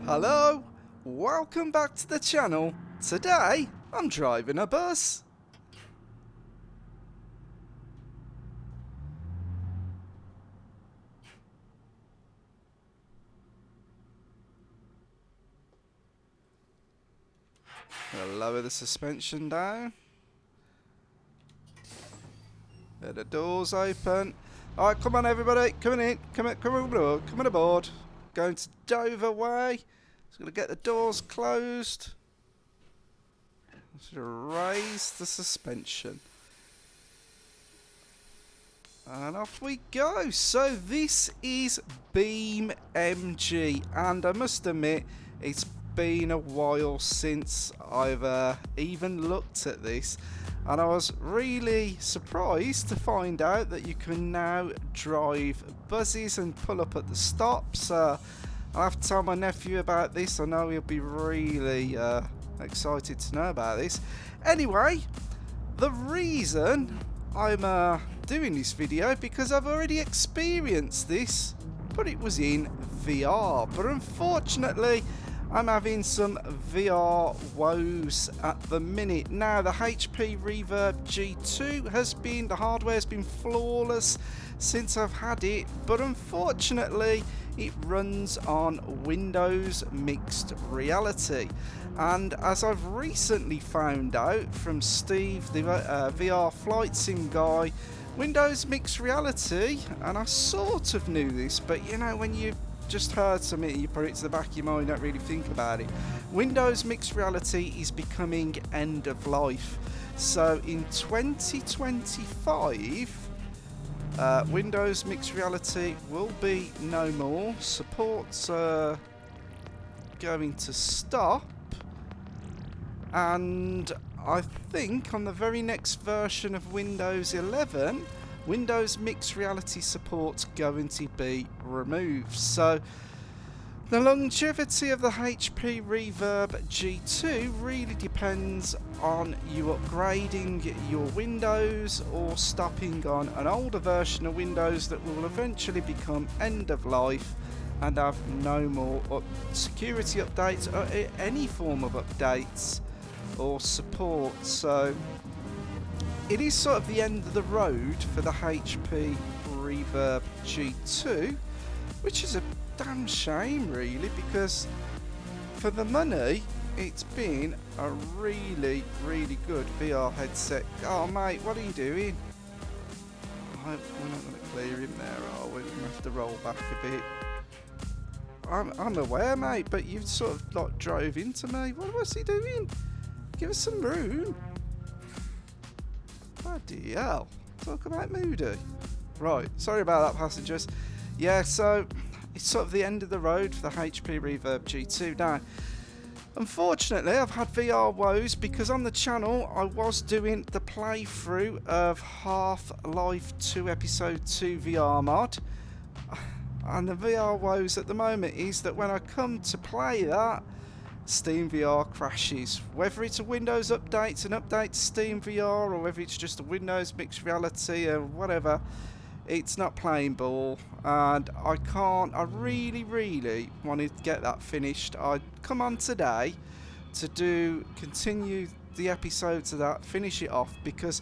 Hello, welcome back to the channel. Today, I'm driving a bus. I'll lower the suspension down. Let the doors open. Alright, come on everybody, come in, come on aboard. Going to Dover way. Just gonna get the doors closed. Just raise the suspension. And off we go. So this is Beam MG, and I must admit it's been a while since I've even looked at this, and I was really surprised to find out that you can now drive buses and pull up at the stops. I'll have to tell my nephew about this. I know he'll be really excited to know about this. Anyway, the reason I'm doing this video because I've already experienced this, but it was in VR. But unfortunately, I'm having some VR woes at the minute. Now, the HP Reverb G2 the hardware has been flawless since I've had it, but unfortunately, it runs on Windows Mixed Reality. And as I've recently found out from Steve, the VR flight sim guy, Windows Mixed Reality, and I sort of knew this, but you know, when you just heard something, you put it to the back of your mind, don't really think about it. Windows Mixed Reality is becoming end of life. So in 2025, Windows Mixed Reality will be no more. Support's going to stop. And I think on the very next version of Windows 11, Windows Mixed Reality support's going to be removed. So the longevity of the HP Reverb G2 really depends on you upgrading your Windows or stopping on an older version of Windows that will eventually become end of life and have no more security updates or any form of updates or support. So it is sort of the end of the road for the HP Reverb G2, which is a damn shame really, because for the money it's been a really good VR headset. Oh mate, what are you doing? We're not going to clear him there, are we? We're going to have to roll back a bit. I'm aware mate, but you sort of like drove into me. What was he doing? Give us some room. Bloody hell. Talk about moody. Right, sorry about that, passengers. Yeah, so it's sort of the end of the road for the HP Reverb G2. Now, unfortunately, I've had VR woes because on the channel I was doing the playthrough of Half-Life 2 Episode 2 VR mod. And the VR woes at the moment is that when I come to play that, Steam VR crashes. Whether it's a Windows update, an update to Steam VR, or whether it's just a Windows Mixed Reality or whatever, it's not playing ball. And I really wanted to get that finished. I'd come on today to continue the episodes of that, finish it off, because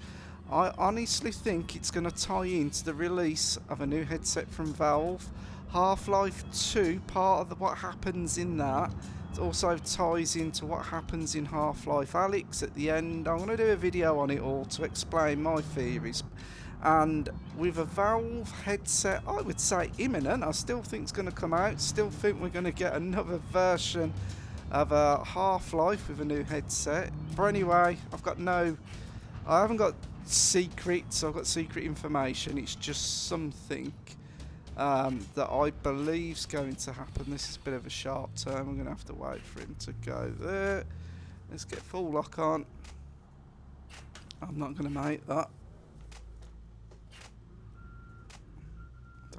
I honestly think it's going to tie into the release of a new headset from Valve. Half-Life 2, part of what happens in that, also ties into what happens in Half-Life Alyx at the end. I'm going to do a video on it all to explain my theories. And with a Valve headset, I would say imminent. I still think it's going to come out. Still think we're going to get another version of Half-Life with a new headset. But anyway, I haven't got secrets. I've got secret information. It's just something that I believe is going to happen. This is a bit of a sharp turn. We're going to have to wait for him to go there. Let's get full lock on. I'm not going to make that.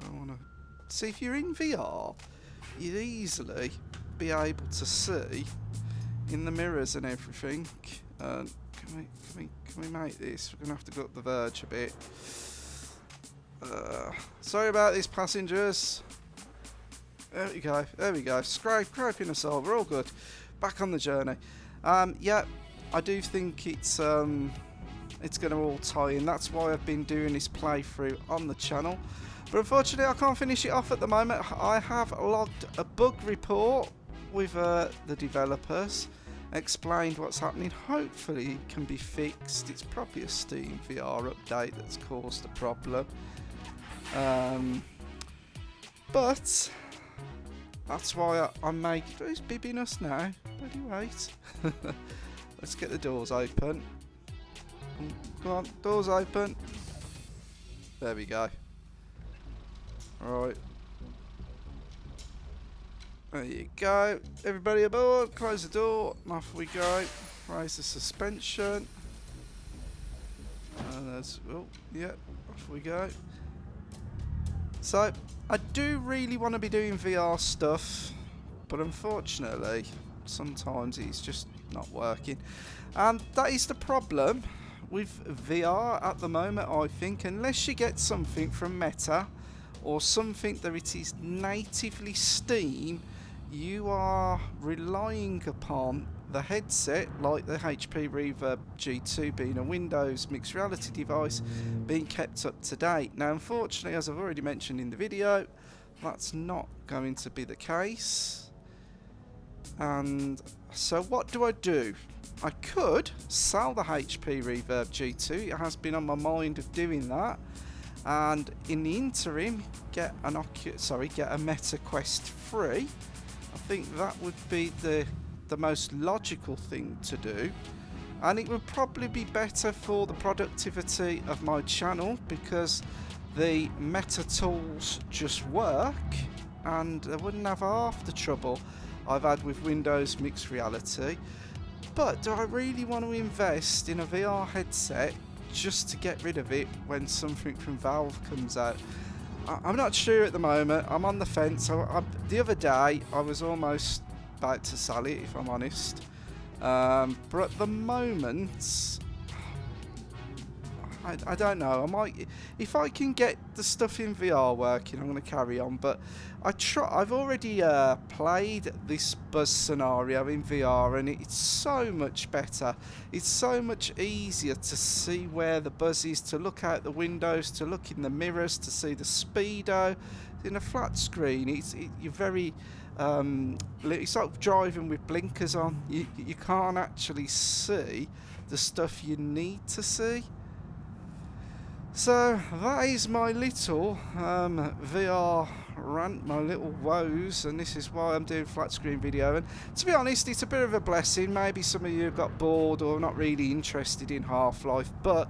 Don't want to. See, if you're in VR, you'd easily be able to see in the mirrors and everything. Can we make this? We're going to have to go up the verge a bit. Sorry about this, passengers. There we go. There we go. Scraping us all. We're all good. Back on the journey. Yeah, I do think it's going to all tie in. That's why I've been doing this playthrough on the channel. But unfortunately, I can't finish it off at the moment. I have logged a bug report with the developers, explained what's happening. Hopefully it can be fixed. It's probably a Steam VR update that's caused the problem. But that's why I'm making... Who's bibbing us now? Bloody wait. Let's get the doors open. Come on, doors open. There we go. Right. There you go. Everybody aboard. Close the door. And off we go. Raise the suspension. And there's... Oh, yeah. Off we go. So, I do really want to be doing VR stuff. But unfortunately, sometimes it's just not working. And that is the problem with VR at the moment, I think. Unless you get something from Meta or something that it is natively Steam, you are relying upon the headset, like the HP Reverb G2 being a Windows mixed reality device, being kept up to date. Now unfortunately, as I've already mentioned in the video, that's not going to be the case. And so what do? I could sell the HP Reverb G2. It has been on my mind of doing that, and in the interim get a Meta Quest 3. I think that would be the most logical thing to do, and it would probably be better for the productivity of my channel because the Meta tools just work and I wouldn't have half the trouble I've had with Windows mixed reality. But do I really want to invest in a VR headset just to get rid of it when something from Valve comes out? I'm not sure at the moment. I'm on the fence. The other day I was almost about to sell it, if I'm honest. But at the moment, I don't know. I might, if I can get the stuff in VR working, I'm going to carry on. But I've already played this buzz scenario in VR, and it's so much better. It's so much easier to see where the buzz is, to look out the windows, to look in the mirrors, to see the speedo. In a flat screen, you're very... it's like driving with blinkers on. You can't actually see the stuff you need to see. So that is my little VR rant, my little woes, and this is why I'm doing flat screen video. And to be honest, it's a bit of a blessing. Maybe some of you got bored or not really interested in Half-Life, but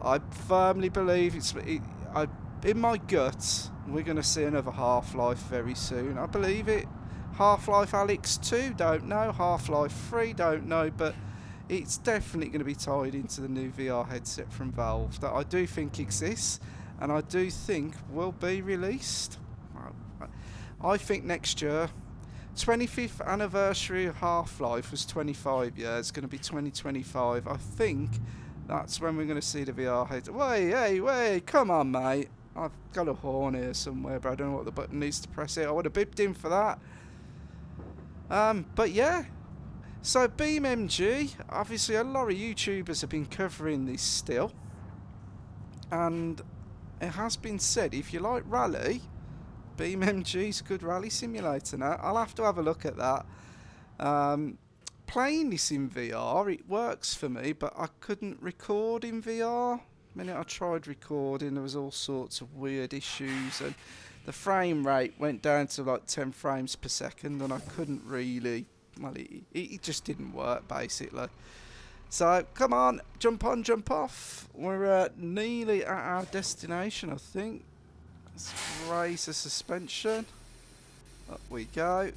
I firmly believe in my gut we're going to see another Half-Life very soon. I believe it. Half-Life Alyx 2, don't know. Half-Life 3, don't know, but it's definitely going to be tied into the new VR headset from Valve that I do think exists and I do think will be released. I think next year, 25th anniversary of Half-Life was 25 years, it's going to be 2025. I think that's when we're going to see the VR headset. Wait, come on mate. I've got a horn here somewhere, but I don't know what the button needs to press it. I would have bipped him for that. But yeah. So BeamNG, obviously a lot of YouTubers have been covering this still, and it has been said if you like rally, BeamNG is a good rally simulator. Now I'll have to have a look at that. Playing this in VR, it works for me, but I couldn't record in VR. The minute I tried recording, there was all sorts of weird issues, and the frame rate went down to like 10 frames per second, and I couldn't really... Well, it just didn't work, basically. So, come on, jump on, jump off. We're nearly at our destination, I think. Let's raise the suspension. Up we go.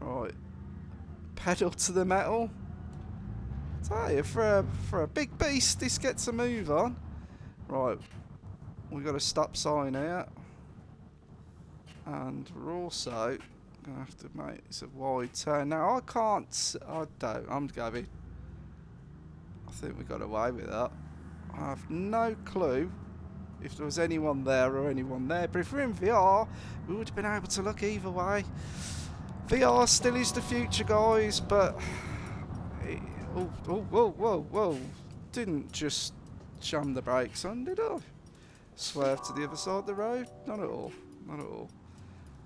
Right. Pedal to the metal. Tell you, for a big beast, this gets a move on. Right. We've got a stop sign here. And we're also... I have to make it's a wide turn. Now I'm going. I think we got away with that. I have no clue if there was anyone there or anyone there. But if we're in VR, we would have been able to look either way. VR still is the future, guys, but... Whoa. Didn't just jam the brakes on, did I? Swerve to the other side of the road? Not at all. Not at all.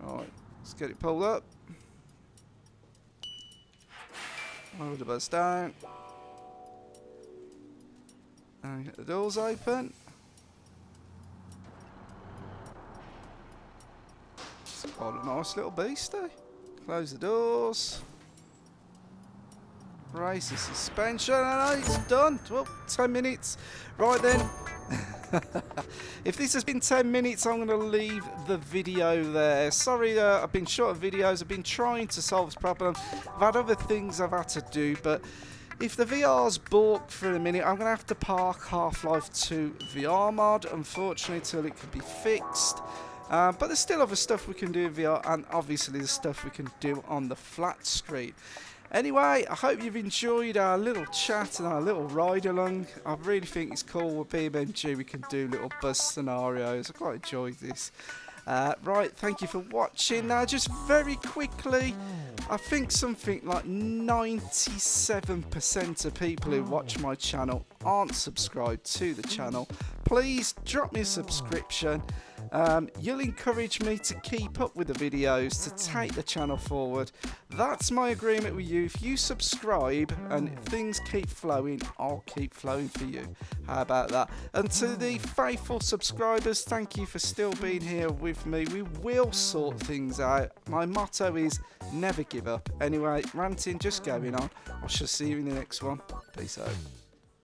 Alright, let's get it pulled up. Lower the bus down. And get the doors open. It's quite a nice little beast, eh? Close the doors. Raise the suspension, and it's done. Well, 10 minutes. Right then. If this has been 10 minutes, I'm going to leave the video there. Sorry, I've been short of videos. I've been trying to solve this problem. I've had other things I've had to do, but if the VR's balked for a minute, I'm going to have to park Half-Life 2 VR mod, unfortunately, till it can be fixed. But there's still other stuff we can do in VR, and obviously the stuff we can do on the flat screen. Anyway, I hope you've enjoyed our little chat and our little ride along. I really think it's cool with BeamNG. We can do little buzz scenarios. I quite enjoyed this. Right, thank you for watching. Now, just very quickly, I think something like 97% of people who watch my channel aren't subscribed to the channel. Please drop me a subscription. You'll encourage me to keep up with the videos, to take the channel forward. That's my agreement with you. If you subscribe and things keep flowing, I'll keep flowing for you. How about that? And to the faithful subscribers, thank you for still being here with me. We will sort things out. My motto is never give up. Anyway, ranting just going on. I shall see you in the next one. Peace out.